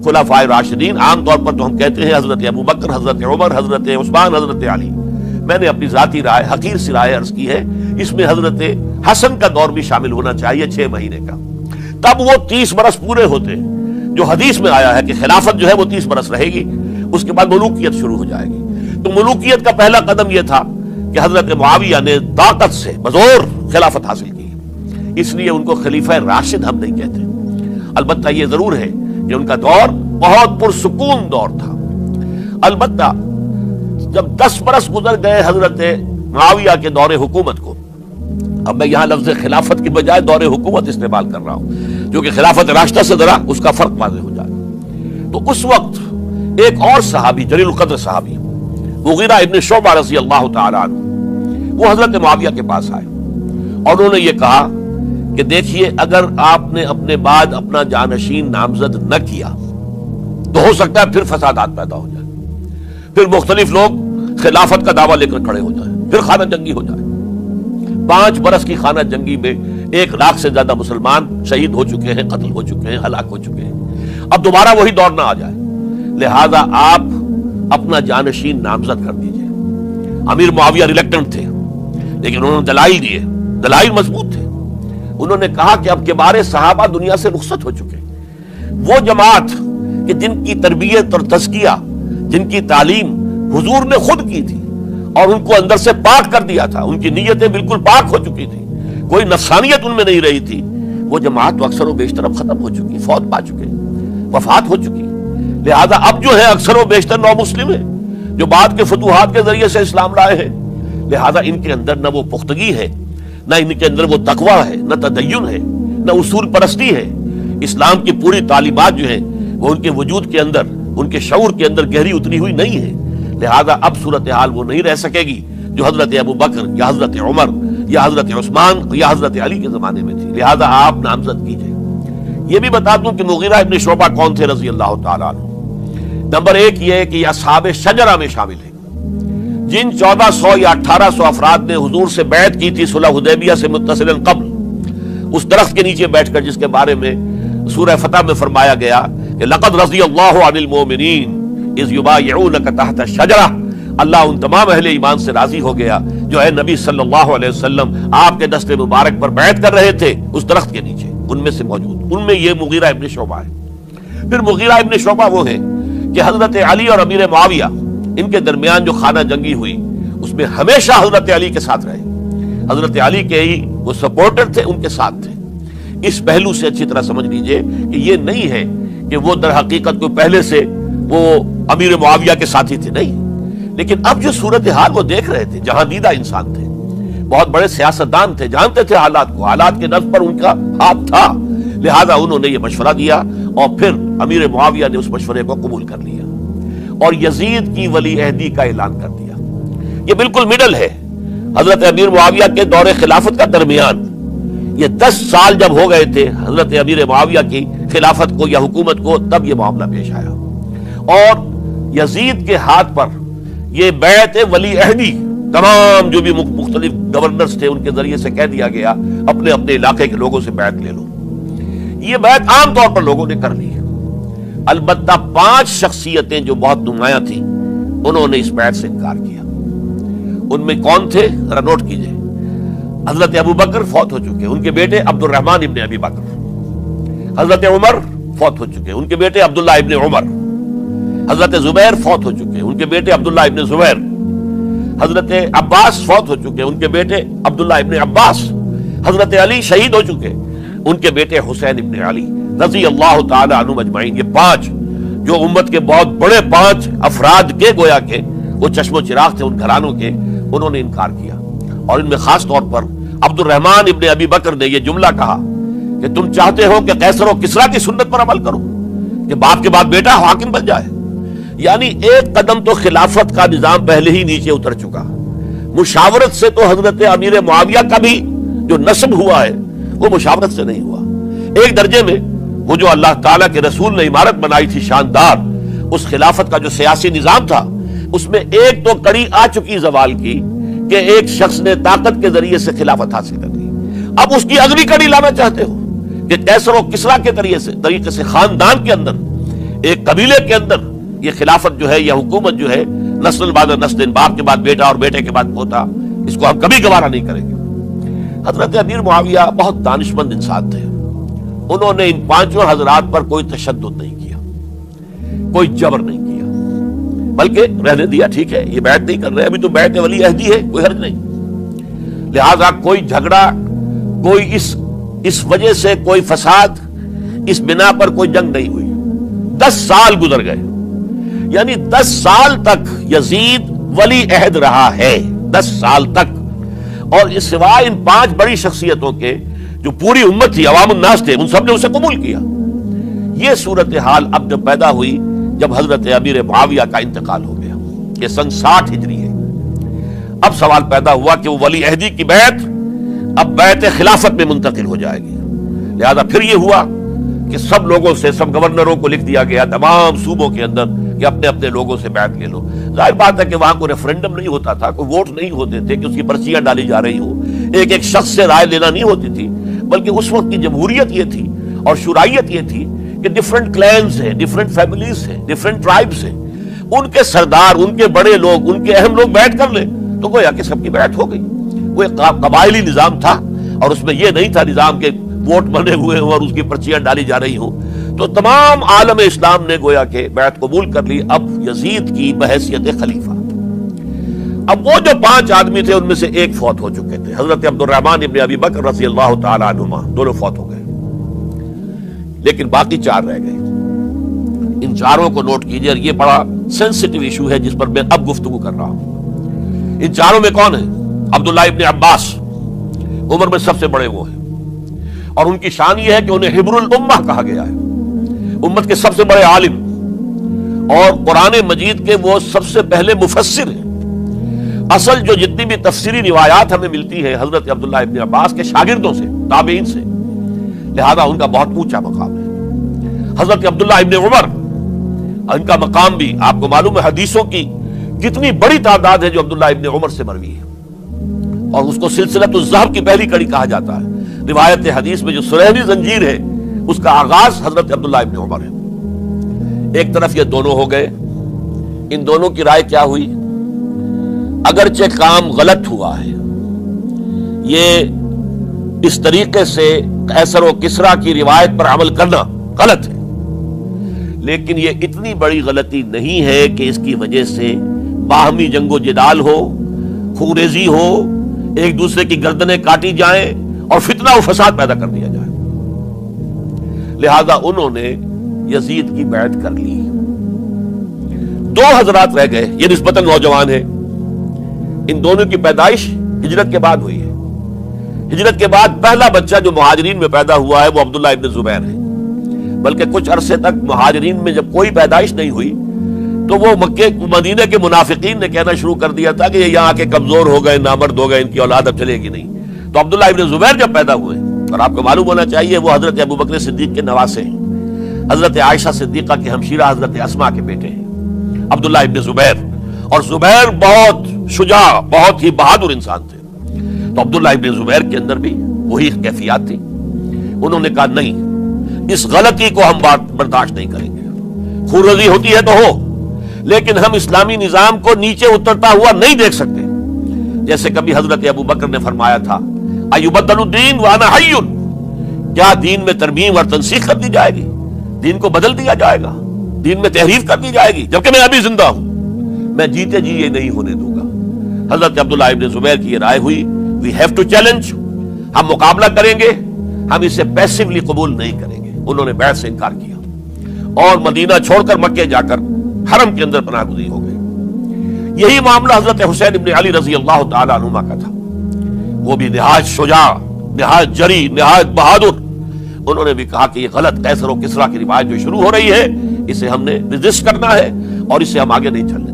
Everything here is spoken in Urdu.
خلفائے راشدین عام طور پر تو ہم کہتے ہیں حضرت ابو بکر، حضرت عمر، حضرت عثمان، حضرت علی. میں نے اپنی ذاتی رائے، حقیر سی رائے عرض کی ہے، اس میں حضرت حسن کا دور بھی شامل ہونا چاہیے 6 مہینے کا. تب وہ 30 برس پورے ہوتے جو حدیث میں آیا ہے کہ خلافت جو ہے وہ 30 برس رہے گی، اس کے بعد ملوکیت شروع ہو جائے گی. تو ملوکیت کا پہلا قدم یہ تھا کہ حضرت معاویہ نے طاقت سے بزور خلافت حاصل کی. اس لیے ان کو خلیفہ راشد ہم نہیں کہتے. البتہ یہ ضرور ہے کہ ان کا دور بہت پرسکون دور تھا. البتہ جب 10 برس گزر گئے حضرت معاویہ کے دور حکومت کو، اب میں یہاں لفظ خلافت کی بجائے دور حکومت استعمال کر رہا ہوں، جو کہ خلافت راشدہ سے ذرا اس کا فرق واضح ہو جائے. تو اس وقت ایک اور صحابی، جلیل القدر صحابی مغیرہ ابن شعبہ رضی اللہ تعالی عنہ، وہ حضرت معاویہ کے پاس آئے اور انہوں نے یہ کہا کہ دیکھیے، اگر آپ نے اپنے بعد اپنا جانشین نامزد نہ کیا تو ہو سکتا ہے پھر فسادات پیدا ہو جائے، پھر مختلف لوگ خلافت کا دعویٰ لے کر کھڑے ہو جائیں، پھر خانہ جنگی ہو جائے. 5 برس کی خانہ جنگی میں 1 لاکھ سے زیادہ مسلمان شہید ہو چکے ہیں، قتل ہو چکے ہیں، ہلاک ہو چکے ہیں. اب دوبارہ وہی دور نہ آ جائے، لہذا آپ اپنا جانشین نامزد کر دیجئے. امیر معاویہ ریلیکٹنٹ تھے، لیکن انہوں نے دلائل دیے، دلائل مضبوط تھے. انہوں نے کہا کہ اب کبار صحابہ دنیا سے رخصت ہو چکے، وہ جماعت کہ جن کی تربیت اور تزکیہ، جن کی تعلیم حضور نے خود کی تھی اور ان کو اندر سے پاک کر دیا تھا، ان کی نیتیں بالکل پاک ہو چکی تھی، کوئی نفسانیت ان میں نہیں رہی تھی، وہ جماعت تو اکثر و بیشتر اب ختم ہو چکی، فوت پا چکے، وفات ہو چکی. لہذا اب جو ہے اکثر و بیشتر نو مسلم ہیں جو بعد کے فتوحات کے ذریعے سے اسلام لائے ہیں. لہذا ان کے اندر نہ وہ پختگی ہے، نہ ان کے اندر وہ تقوی ہے، نہ تدین ہے، نہ اصول پرستی ہے. اسلام کی پوری تعلیمات جو ہیں وہ ان کے وجود کے اندر، ان کے شعور کے اندر گہری اتری ہوئی نہیں ہے. لہذا اب صورتحال وہ نہیں رہ سکے گی جو حضرت ابو بکر یا حضرت عمر یا حضرت عثمان یا حضرت علی کے زمانے میں تھی. لہذا آپ نامزد کیجئے. یہ بھی بتا دوں کہ مغیرہ ابن شعبہ کون تھے رضی اللہ تعالیٰ عنہ. نمبر 1 یہ ہے کہ یہ اصحاب شجرہ میں شامل ہیں، جن 1400 یا 1800 افراد نے حضور سے بیعت کی تھی صلح حدیبیہ سے متصلا قبل، اس درخت کے نیچے بیٹھ کر جس کے بارے میں سورہ فتح میں فرمایا گیا کہ لقد رضی اللہ عن المؤمنین اذ یبایعونک تحت الشجرہ. اللہ ان تمام اہل ایمان سے راضی ہو گیا جو اے نبی صلی اللہ علیہ وسلم آپ کے دست مبارک پر بیعت کر رہے تھے اس درخت کے نیچے، ان میں سے موجود، ان میں یہ مغیرہ ابن شعبہ ہے. پھر مغیرہ ابن شعبہ وہ ہیں کہ حضرت علی اور امیر معاویہ ان کے درمیان جو خانہ جنگی ہوئی اس میں ہمیشہ حضرت علی کے ساتھ رہے، حضرت علی کے ہی وہ سپورٹر تھے، ان کے ساتھ تھے. اس پہلو سے اچھی طرح سمجھ لیجئے کہ یہ نہیں ہے کہ وہ در حقیقت کو پہلے سے وہ امیر معاویہ کے ساتھی تھے، نہیں. لیکن اب جو صورتحال وہ دیکھ رہے تھے، جہاں دیدہ انسان تھے، بہت بڑے سیاستدان تھے، جانتے تھے حالات کو، حالات کے نفس پر ان کا ہاتھ تھا. لہذا انہوں نے یہ مشورہ دیا اور پھر امیر معاویہ نے اس مشورے کو قبول کر لیا اور یزید کی ولی عہدی کا اعلان کر دیا. یہ بالکل مڈل ہے حضرت امیر معاویہ کے دور خلافت کا درمیان. یہ 10 سال جب ہو گئے تھے حضرت امیر معاویہ کی خلافت کو یا حکومت کو، تب یہ معاملہ پیش آیا اور یزید کے ہاتھ پر یہ بیعت ولی عہدی تمام جو بھی مختلف گورنرز تھے ان کے ذریعے سے کہہ دیا گیا اپنے اپنے علاقے کے لوگوں سے بیعت لے لو. یہ بیعت عام طور پر لوگوں نے کر لی. البتہ 5 شخصیتیں جو بہت نمایاں تھیں انہوں نے اس بیعت سے انکار کیا. ان میں کون تھے ذرا نوٹ کیجئے. حضرت ابو بکر فوت ہو چکے، ان کے بیٹے عبد الرحمن ابن ابی بکر. حضرت عمر فوت ہو چکے، ان کے بیٹے عبداللہ ابن عمر. حضرت زبیر فوت ہو چکے، ان کے بیٹے عبداللہ ابن زبیر. حضرت عباس فوت ہو چکے، ان کے بیٹے عبداللہ ابن عباس. حضرت علی شہید ہو چکے، ان کے بیٹے حسین ابن علی رضی اللہ تعالی عنہم اجمعین. یہ 5 جو امت کے بہت بڑے 5 افراد کے گویا کے وہ چشم و چراغ تھے ان گھرانوں کے، انہوں نے انکار کیا. اور ان میں خاص طور پر عبد الرحمن ابن ابی بکر نے یہ جملہ کہا کہ تم چاہتے ہو کہ قیصر و کسریٰ کی سنت پر عمل کرو کہ باپ کے بعد بیٹا حاکم بن جائے. یعنی ایک قدم تو خلافت کا نظام پہلے ہی نیچے اتر چکا. مشاورت سے تو حضرت امیر معاویہ کا بھی جو نسب ہوا ہے وہ مشاورت سے نہیں ہوا. ایک درجے میں وہ جو اللہ تعالیٰ کے رسول نے عمارت بنائی تھی شاندار، اس خلافت کا جو سیاسی نظام تھا اس میں ایک تو کڑی آ چکی زوال کی کہ ایک شخص نے طاقت کے ذریعے سے خلافت حاصل کر لی. اب اس کی اگلی کڑی لانا چاہتے ہو کہ قیصر و کسریٰ کے طریقے سے خاندان کے اندر ایک قبیلے کے اندر یہ خلافت جو ہے، یہ حکومت جو ہے، نسل بعد نسل، باپ کے بعد بیٹا اور بیٹے کے بعد پوتا، اس کو ہم کبھی گوارا نہیں کریں گے۔ حضرت امیر معاویہ بہت دانشمند انسان تھے، انہوں نے ان پانچوں حضرات پر کوئی تشدد نہیں کیا، کوئی جبر نہیں کیا، بلکہ رہنے دیا، ٹھیک ہے یہ بیعت نہیں کر رہے، ابھی تو بیعت ولی عہدی ہے، کوئی حرج نہیں، لہذا کوئی جھگڑا، کوئی اس وجہ سے کوئی فساد، اس بنا پر کوئی جنگ نہیں ہوئی۔ 10 سال گزر گئے، یعنی 10 سال تک یزید ولی عہد رہا ہے، 10 سال تک، اور اس سوائے ان 5 بڑی شخصیتوں کے جو پوری امت تھی، عوام الناس تھے، ان سب نے اسے قبول کیا۔ یہ صورتحال اب جب پیدا ہوئی جب حضرت امیر معاویہ کا انتقال ہو گیا، یہ سن 60 ہجری ہے، اب سوال پیدا ہوا کہ وہ ولی عہدی کی بیعت اب بیعت خلافت میں منتقل ہو جائے گی، لہذا پھر یہ ہوا کہ سب لوگوں سے، سب گورنروں کو لکھ دیا گیا تمام صوبوں کے اندر کہ اپنے اپنے لوگوں سے بیعت لے لو۔ ظاہر بات ہے کہ وہاں کوئی ریفرنڈم نہیں ہوتا تھا، کوئی ووٹ نہیں ہوتے تھے کہ اس کی پرچیاں ڈالی جا رہی ہوں، ایک ایک شخص سے رائے لینا نہیں ہوتی تھی، بلکہ اس وقت کی جمہوریت یہ تھی اور شورائیت یہ تھی کہ ڈفرنٹ کلینز ہیں، ڈفرنٹ فیملیز ہیں، ڈفرنٹ ٹرائبز ہیں، ان کے سردار، ان کے بڑے لوگ، ان کے اہم لوگ بیعت کر لیں تو گویا کہ سب کی بیعت ہو گئی۔ وہ ایک قبائلی نظام تھا اور اس میں یہ نہیں تھا نظام کے ووٹ بنے ہوئے ہوں اور اس کی پرچیاں ڈالی جا رہی ہوں، تو تمام عالم اسلام نے گویا کہ بیعت قبول کر لی اب یزید کی بحیثیت خلیفہ۔ اب وہ جو 5 آدمی تھے ان میں سے ایک فوت ہو چکے تھے، حضرت عبد الرحمن ابن ابی بکر رضی اللہ تعالی عنہما، دونوں فوت ہو گئے، لیکن باقی 4 رہ گئے۔ ان 4 کو نوٹ کیجئے، یہ بڑا سینسٹیو ایشو ہے جس پر میں اب گفتگو کر رہا ہوں۔ ان 4 میں کون ہے؟ عبداللہ ابن عباس، عمر میں سب سے بڑے وہ ہیں، اور ان کی شان یہ ہے کہ انہیں حبر الامہ کہا گیا ہے، امت کے سب سے بڑے عالم، اور قرآن مجید کے وہ سب سے پہلے مفسر ہیں۔ اصل جو جتنی بھی تفسیری روایات ہمیں ملتی ہے حضرت عبداللہ ابن عباس کے شاگردوں سے، تابعین سے، لہذا ان کا بہت اونچا مقام ہے۔ حضرت عبداللہ ابن عمر، ان کا مقام بھی آپ کو معلوم ہے، حدیثوں کی کتنی بڑی تعداد ہے جو عبداللہ ابن عمر سے مروی ہے، اور اس کو سلسلۃ الذہب کی پہلی کڑی کہا جاتا ہے۔ روایت حدیث میں جو سرہنی زنجیر ہے اس کا آغاز حضرت عبداللہ ابن عمر ہے۔ ایک طرف یہ دونوں ہو گئے، ان دونوں کی رائے کیا ہوئی؟ اگرچہ کام غلط ہوا ہے، یہ اس طریقے سے قیصر و کسریٰ کی روایت پر عمل کرنا غلط ہے، لیکن یہ اتنی بڑی غلطی نہیں ہے کہ اس کی وجہ سے باہمی جنگ و جدال ہو، خونریزی ہو، ایک دوسرے کی گردنیں کاٹی جائیں اور فتنہ و فساد پیدا کر دیا جائے۔ لہذا انہوں نے یزید کی بیعت کر لی۔ 2 حضرات رہ گئے، یہ نسبتاً نوجوان ہیں، ان دونوں کی پیدائش ہجرت کے بعد ہوئی ہے۔ ہجرت کے بعد پہلا بچہ جو مہاجرین میں پیدا ہوا ہے وہ عبداللہ ابن زبیر ہے، بلکہ کچھ عرصے تک مہاجرین میں جب کوئی پیدائش نہیں ہوئی تو وہ مکے مدینہ کے منافقین نے کہنا شروع کر دیا تھا کہ یہ یہاں کے کمزور ہو گئے، نامرد ہو گئے، ان کی اولاد اب چلے گی نہیں۔ تو عبداللہ ابن زبیر جب پیدا ہوئے، اور آپ کو معلوم ہونا چاہیے وہ حضرت ابوبکر صدیق کے نواسے ہیں، حضرت عائشہ صدیقہ کے ہمشیرہ حضرت اسماء کے بیٹے ہیں عبداللہ ابن زبیر، اور زبیر بہت شجاع، بہت ہی بہادر انسان تھے۔ تو عبداللہ ابن زبیر کے اندر بھی وہی کیفیات تھی۔ انہوں نے کہا نہیں، اس غلطی کو ہم برداشت نہیں کریں گے، خونریزی ہوتی ہے تو ہو، لیکن ہم اسلامی نظام کو نیچے اترتا ہوا نہیں دیکھ سکتے۔ جیسے کبھی حضرت ابوبکر نے فرمایا تھا ایبدل الدین وانا حی، کیا دین میں ترمیم اور تنسیخ کر دی جائے گی، دین کو بدل دیا جائے گا، دین میں تحریف کر دی جائے گی، جبکہ میں ابھی زندہ ہوں، میں جیتے جی یہ نہیں ہونے دوں گا۔ حضرت عبداللہ ابن زبیر کی یہ رائے ہوئی، وی ہیو ٹو چیلنج، ہم مقابلہ کریں گے، ہم اسے پیسیولی قبول نہیں کریں گے۔ انہوں نے بیعت سے انکار کیا اور مدینہ چھوڑ کر مکے جا کر حرم کے اندر پناہ گزین ہو گئے۔ یہی معاملہ حضرت حسین ابن علی رضی اللہ تعالی عنہما کا تھا، وہ بھی نہایت شجاع، نہایت جری، نہایت بہادر۔ انہوں نے بھی کہا کہ یہ غلط قیصر و کسریٰ کی روایت جو شروع ہو رہی ہے اسے ہم نے ریزسٹ کرنا ہے اور اسے ہم آگے نہیں چلنے